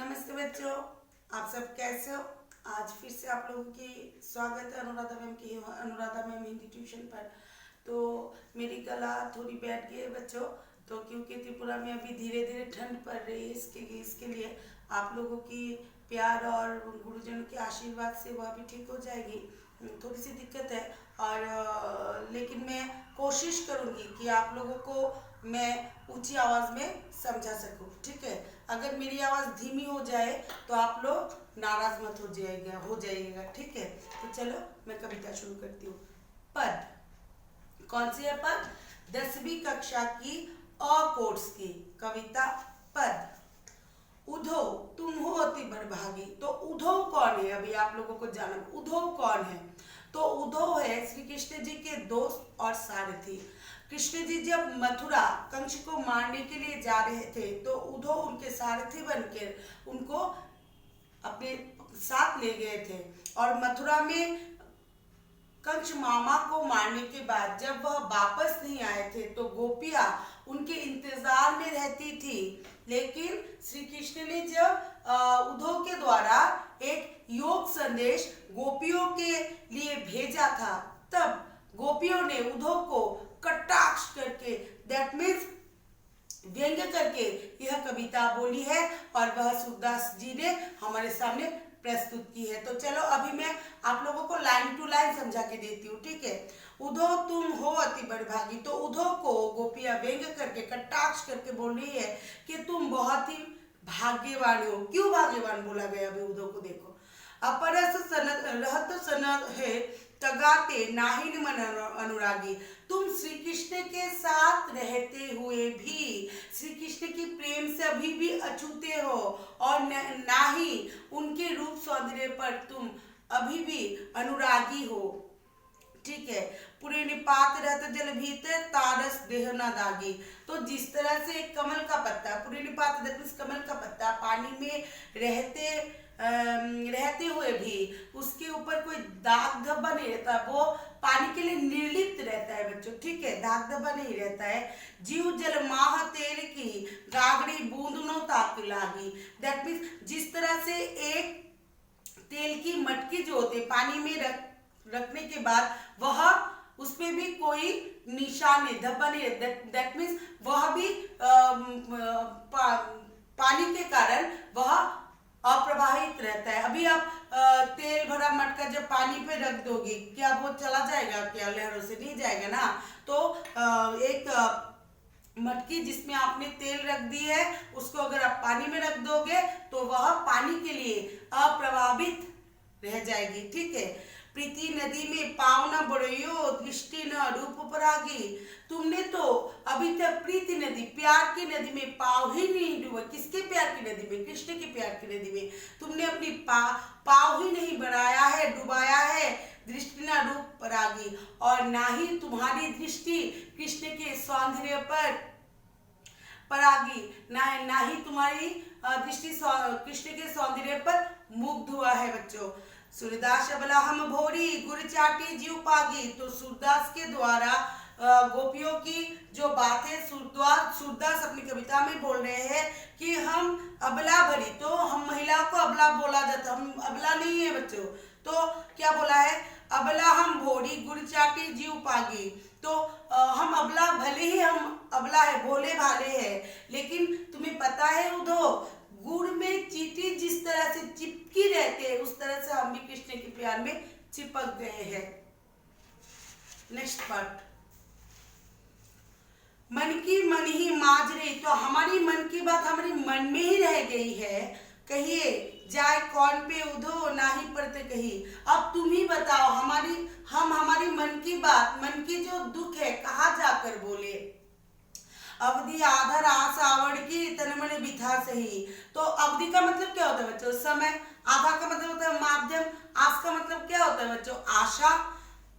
नमस्ते बच्चों, आप सब कैसे हो। आज फिर से आप लोगों की स्वागत है अनुराधा मैम हिंदी ट्यूशन पर। तो मेरी गला थोड़ी बैठ गई है बच्चों, तो क्योंकि त्रिपुरा में अभी धीरे धीरे ठंड पड़ रही है, इसके लिए आप लोगों की प्यार और गुरुजनों के आशीर्वाद से वह भी ठीक हो जाएगी। थोड़ी सी दिक्कत है और लेकिन मैं कोशिश करूँगी कि आप लोगों को मैं ऊंची आवाज़ में समझा सकूँ, ठीक है। अगर मेरी आवाज़ धीमी हो जाए तो आप लोग नाराज मत हो जाइएगा, ठीक है। तो चलो मैं कविता शुरू करती हूँ। पद, कौन सी है पद? 10वीं कक्षा की अ कोर्स की कविता पद। उधो तुम हो अति बड़भागी। तो उधो कौन है, अभी आप लोगों को जानना। उधो कौन है? तो उधो है श्री कृष्ण जी के दोस्त और सारथी। कृष्ण जी जब मथुरा कंस को मारने के लिए जा रहे थे तो उधो उनके सारथी बनकर उनको अपने साथ ले गए थे। और मथुरा में कंस मामा को मारने के बाद जब वह वापस नहीं आए थे तो गोपियां उनके इंतजार में रहती थी। लेकिन श्री कृष्ण ने जब उद्धव के द्वारा एक योग संदेश गोपियों के लिए भेजा था, तब गोपियों ने उद्धव को कटाक्ष करके, दैट मीन्स व्यंग करके यह कविता बोली है और वह सूरदास जी ने हमारे सामने प्रस्तुत की है। तो चलो अभी मैं आप लोगों को लाइन टू लाइन समझा के देती हूँ, ठीक है। उधो तुम हो अति बड़भागी। तो उधो को गोपियां व्यंग करके, कटाक्ष करके बोल रही है कि तुम बहुत ही भाग्यवान हो। क्यों भाग्यवान बोला गया? अभी उधो को देखो। अपरस रहत सन है तगाते नाहिन मन अनुरागी। तुम श्री कृष्ण के साथ रहते हुए भी श्री कृष्ण की प्रेम से अभी भी अछूते हो और ना ही उनके रूप सौंदर्य पर तुम अभी भी अनुरागी हो, ठीक है। पूरे निपात रहता जल भीतर तारस देह न दागी। तो जिस तरह से एक कमल का पत्ता, पूरे निपात कमल का पत्ता पानी में रहते हुए भी उसके ऊपर कोई दाग धब्बा नहीं रहता, वो पानी के लिए निर्लिप्त रहता है बच्चों, ठीक है। दाग धब्बा नहीं रहता है। जीव जल माह तेल की गागड़ी बूंद नो ताक लागी। दैट मीन्स जिस तरह से एक तेल की मटकी जो होती है पानी में रखने के बाद वह उसमें भी कोई निशान नहीं, धब्बा नहीं, दैट मीन्स वह भी पानी के कारण वह अप्रवाहित रहता है। अभी आप तेल भरा मटका जब पानी पे रख दोगे, क्या वो चला जाएगा? क्या लहरों से नहीं जाएगा ना। तो एक मटकी जिसमें आपने तेल रख दी है, उसको अगर आप पानी में रख दोगे तो वह पानी के लिए अप्रभावित रह जाएगी, ठीक है। प्रीति नदी में पाव न बढ़ियो, दृष्टि न रूप परागी। तुमने तो अभी तक प्रीति नदी, प्यार की नदी में पाव ही नहीं डूबा। किसके प्यार की नदी में? कृष्ण के प्यार की नदी में तुमने अपनी पाव ही नहीं बढ़ाया है, डुबाया है। दृष्टि न रूप परागी, और ना ही तुम्हारी दृष्टि कृष्ण के सौंदर्य पर परागी, ना ही तुम्हारी दृष्टि कृष्ण के सौंदर्य पर मुग्ध हुआ है बच्चों। सूरदास अबला हम भोरी गुर चाटी जीव पागी। तो सूरदास के द्वारा गोपियों की जो बात है, सूरदास अपनी कविता में बोल रहे हैं कि हम अबला भरी, तो हम महिला को अबला बोला जाता, हम अबला नहीं है बच्चों। तो क्या बोला है? अबला हम भोरी गुर चाटी जीव पागी। तो हम अबला, भले ही हम अबला है, भोले भाले हैं, लेकिन तुम्हें पता है उधो गुड़ में चींटी जिस तरह से चिपकी रहते हैं, उस तरह से हम भी कृष्ण के प्यार में चिपक गए हैं। नेक्स्ट पार्ट, मन की मन ही माज रही। तो हमारी मन की बात हमारी मन में ही रह गई है। कहिए जाए कौन पे उधो नाही पड़ते कही। अब तुम ही बताओ, हमारी मन की बात, मन की जो दुख है, कहाँ जाकर बोले। अवधि आधर आस आवड़ की तन मन बिथा सही। तो अवधि का मतलब क्या होता है बच्चों? समय। आधा का मतलब होता है माध्यम। आस का मतलब क्या होता है बच्चों? आशा।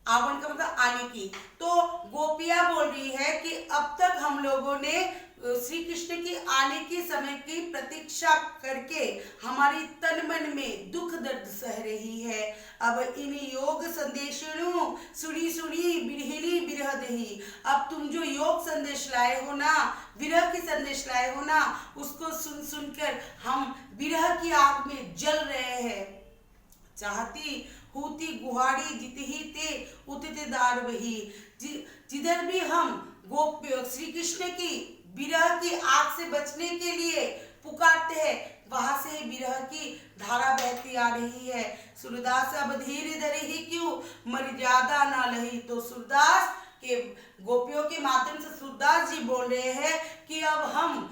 आवण का मतलब आने की। तो गोपियां बोल रही है कि अब तक हम लोगों ने श्री कृष्ण के आने के समय की प्रतीक्षा करके हमारी तन मन में दुख दर्द सह रही है। अब इन योग संदेशों सुनी सुनी बिरहिली बिरह दही। अब तुम जो योग संदेश लाए हो ना, विरह के संदेश लाए हो ना, उसको सुन सुनकर हम विरह की आग में जल रहे हैं। चाहती हूती गुहाड़ी जितही ते उतते दार वही। जिधर भी हम गोप श्री कृष्ण की विरह की आग से बचने के लिए पुकारते हैं, वहां से विरह की धारा बहती आ रही है। सूरदास अब धीरे धीरे ही क्यों मर्यादा ना लही। तो सूरदास के गोपियों के माध्यम से सूरदास जी बोल रहे हैं कि अब हम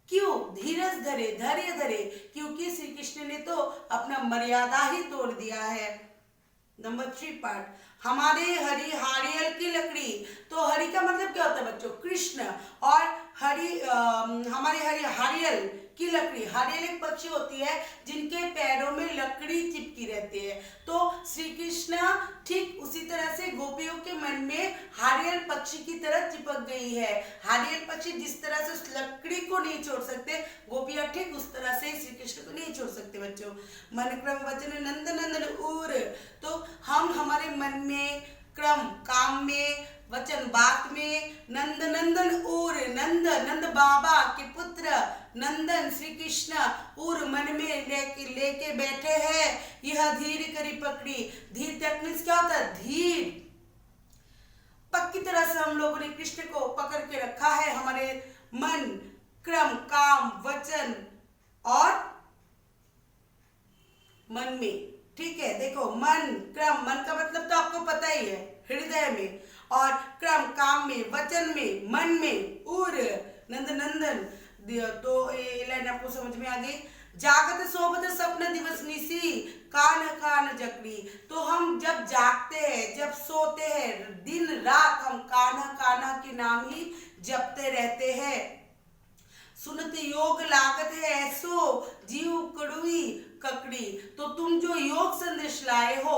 क्यों धीरज धरे, धैर्य धरे, क्योंकि श्री कृष्ण ने तो अपना मर्यादा ही तोड़ दिया है। नंबर 3 पार्ट, हमारे हरि हारियल की लकड़ी। तो हरि का मतलब क्या होता है बच्चों? कृष्ण। और हरि हमारे हरि हारियल की लकड़ी। हारियल एक पक्षी होती है जिनके पैरों में लकड़ी चिपकी रहती है। तो श्री कृष्ण ठीक उसी तरह से गोपियों के मन में हारियल पक्षी की तरह चिपक गई है। हारियल पक्षी जिस तरह से उस लकड़ी को नहीं छोड़ सकते, गोपियां ठीक उस तरह से श्री कृष्ण को नहीं छोड़ सकते बच्चों। मन क्रम वचन नंद नंदन उर। तो हम हमारे मन में, क्रम काम में, वचन बात में, नंद नंदन उर, नंद नंद बाबा के पुत्र नंदन श्री कृष्ण उर मन में लेके बैठे हैं। यह धीर करी पकड़ी। धीर टेक्निक्स क्या होता है? धीर पक्की तरह से हम लोगों ने कृष्ण को पकड़ के रखा है। हमारे मन, क्रम, काम, वचन और मन में। ठीक है, देखो मन, क्रम, मन का मतलब तो आपको पता ही है, हृदय में, और क्रम काम में, वचन में, मन में, उर नंद नंदन। तो ये लाइन आपको समझ में आ गई। जागत सोबत सपन दिवस निसी कान कान जकड़ी। तो हम जब जागते हैं, जब सोते हैं, दिन रात हम कान्हा कान्हा के नाम ही जपते रहते हैं। सुनते योग लागत है ऐसो जीव कड़ुई ककड़ी। तो तुम जो योग संदेश लाए हो,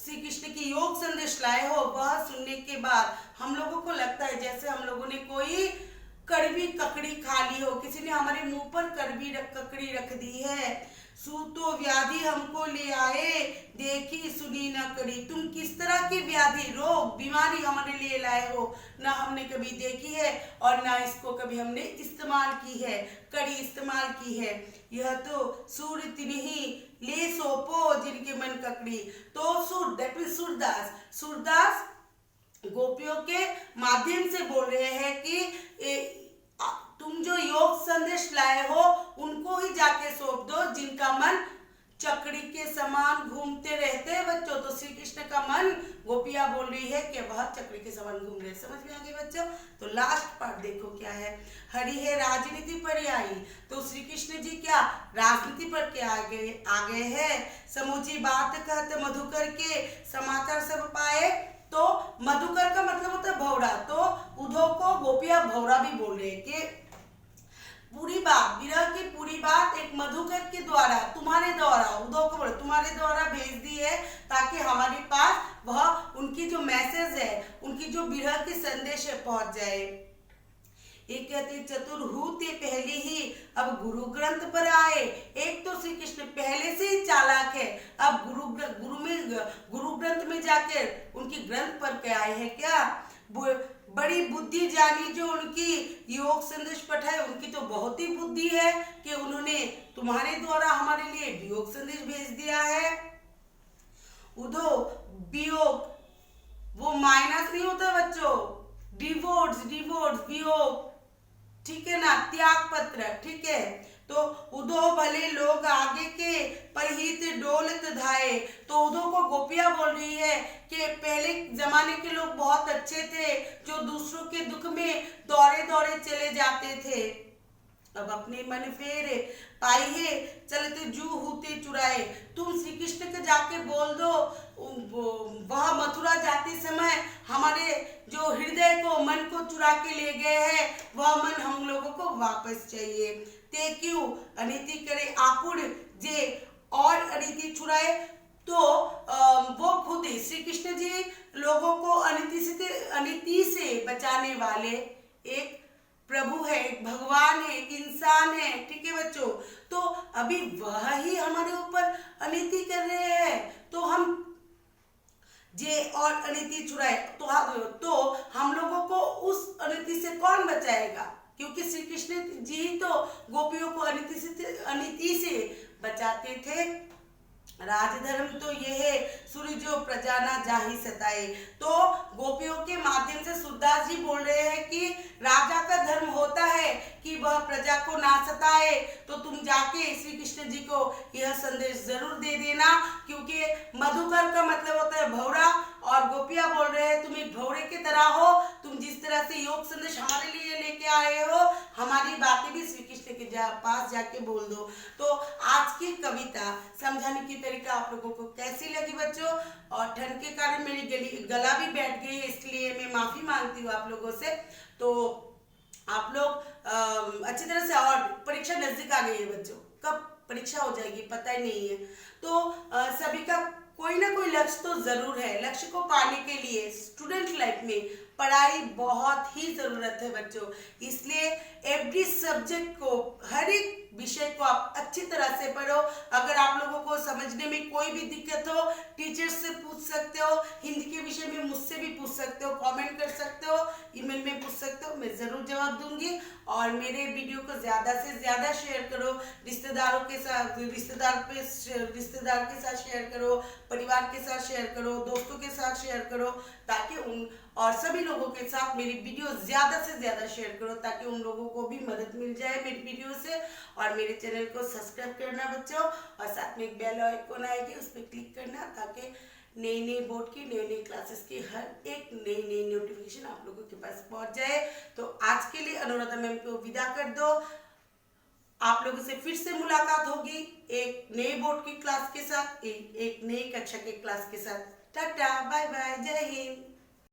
श्री कृष्ण की योग संदेश लाए हो, वह सुनने के बाद हम लोगों को लगता है जैसे हम लोगों ने कोई कड़वी ककड़ी खा ली हो। किसी ने हमारे मुंह पर कड़वी ककड़ी रख दी है। सूतो व्याधि हमको ले आए देखी सुनी न कड़ी। तुम किस तरह की व्याधि, रोग, बीमारी हमारे लिए लाए हो, ना हमने कभी देखी है और ना इसको कभी हमने इस्तेमाल की है, कड़ी इस्तेमाल की है। यह तो सूर तिन्ही ले सोपो जिनके मन ककड़ी। तो सूर दैट मीन्स सूरदास, सूरदास गोपियों के माध्यम से बोल रहे हैं कि तुम जो योग संदेश लाए हो उनको ही जाके सौंप दो जिनका मन चक्री के समान घूमते रहते हैं बच्चों। तो श्री कृष्ण का मन, गोपियां बोल रही है कि वह चक्री के समान घूम रहे हैं। समझ में आ गई बच्चों? तो लास्ट पार्ट देखो क्या है। हरि है राजनीति पर आई। तो श्री कृष्ण जी क्या राजनीति पर क्या आ गए हैं। समूची बात कहते मधुकर के समाचार सब पाए। तो मधुकर का मतलब होता है भौरा। तो उद्धव को गोपियां भौरा भी बोल रहे हैं कि पूरी बात, विरह की पूरी बात एक मधुकर के द्वारा, तुम्हारे द्वारा, उद्धव को बोले तुम्हारे द्वारा भेज दी है, ताकि हमारे पास वह उनकी जो मैसेज है, उनकी जो विरह की संदेश है पहुंच जाए। एक कहते चतुर हूते पहले ही अब गुरु ग्रंथ पर आए। एक तो श्री कृष्ण पहले से ही चालाक है, अब गुरु ग्रंथ में जाकर उनकी ग्रंथ पर के आए हैं। क्या बड़ी बुद्धि जानी जो उनकी योग संदेश पठाए, उनकी तो बहुत ही बुद्धि है कि उन्होंने तुम्हारे द्वारा हमारे लिए योग संदेश भेज दिया है। उधो वियोग वो माइनस नहीं होता बच्चों, डिवोर्स वियोग, ठीक है ना, त्याग पत्र, ठीक है। तो उदो भले लोग आगे के परहित डोलत धाये। तो उदो को गोपियां बोल रही है कि पहले जमाने के लोग बहुत अच्छे थे, जो दूसरों के दुख में दौड़े दौड़े चले जाते थे। अब अपने मन फेर पाई है चलते जू होते चुराए। तुम श्री कृष्ण के जाके बोल दो, वह मथुरा जाते समय हमारे जो हृदय को, मन को चुरा के ले गए हैं, वह मन हम लोगों को वापस चाहिए। ते क्यों अनिति करे आपुड़ जे और अनिति छुड़ाए। तो वो खुद ही श्री कृष्ण जी लोगों को अनिति से बचाने वाले एक प्रभु है, एक भगवान है, एक इंसान है, ठीक है बच्चों। तो अभी वह ही हमारे ऊपर अनीति कर रहे हैं, तो हम जे और अनीति छुड़ाए तो हम लोगों को उस अनीति से कौन बचाएगा? क्योंकि श्री कृष्ण जी ही तो गोपियों को अनीति से बचाते थे। राजधर्म तो यह है, सूर्य जो प्रजा ना जाहि सताए। तो गोपियों के माध्यम से सूरदास जी बोल रहे हैं कि राजा का धर्म होता है कि वह प्रजा को ना सताए। तो तुम जाके श्री कृष्ण जी को यह संदेश जरूर दे देना, क्योंकि मधुकर का मतलब होता है भौरा, और गोपियां बोल रहे हैं तुम एक भौरे की तरह हो, तुम जिस तरह से योग संदेश हमारे लिए लेके आए हो, हमारी बातें भी श्री कृष्ण के पास जाके बोल दो। तो आज की कविता समझाने की तरीका आप लोगों को कैसी लगी बच्चों? और ठंड के कारण मेरी गला भी बैठ गई है, इसलिए मैं माफी मांगती हूँ आप लोगों से। तो आप लोग अच्छी तरह से, और परीक्षा नजदीक आ गई है बच्चों, कब परीक्षा हो जाएगी पता ही नहीं है। तो सभी का कोई ना कोई लक्ष्य तो जरूर है। लक्ष्य को पाने के लिए स्टूडेंट लाइफ में पढ़ाई बहुत ही जरूरत है बच्चों। इसलिए एवरी सब्जेक्ट को, हर एक विषय को आप अच्छी तरह से पढ़ो। अगर आप लोगों को समझने में कोई भी दिक्कत हो, टीचर्स से पूछ सकते हो, हिंदी के विषय में मुझसे भी पूछ सकते हो, कमेंट कर सकते हो, ईमेल में पूछ सकते हो, मैं जरूर जवाब दूंगी। और मेरे वीडियो को ज्यादा से ज्यादा शेयर करो, रिश्तेदारों के साथ, रिश्तेदार के साथ शेयर करो, परिवार के साथ शेयर करो, दोस्तों के साथ शेयर करो, ताकि उन और सभी लोगों के साथ मेरी वीडियो ज्यादा से ज्यादा शेयर करो, ताकि उन लोगों को भी मदद मिल जाए मेरी वीडियो से। और मेरे चैनल को सब्सक्राइब करना बच्चों, और साथ में एक बेल आइकन आएगी, उस पर क्लिक करना, ताकि नई बोर्ड की, नई क्लासेस की हर एक नई नोटिफिकेशन आप लोगों के पास पहुंच जाए। तो आज के लिए अनुराधा मैम को विदा कर दो। आप लोगों से फिर से मुलाकात होगी एक नए बोर्ड की क्लास के साथ, एक नई कक्षा के क्लास के साथ। टाटा, बाय बाय, जय हिंद।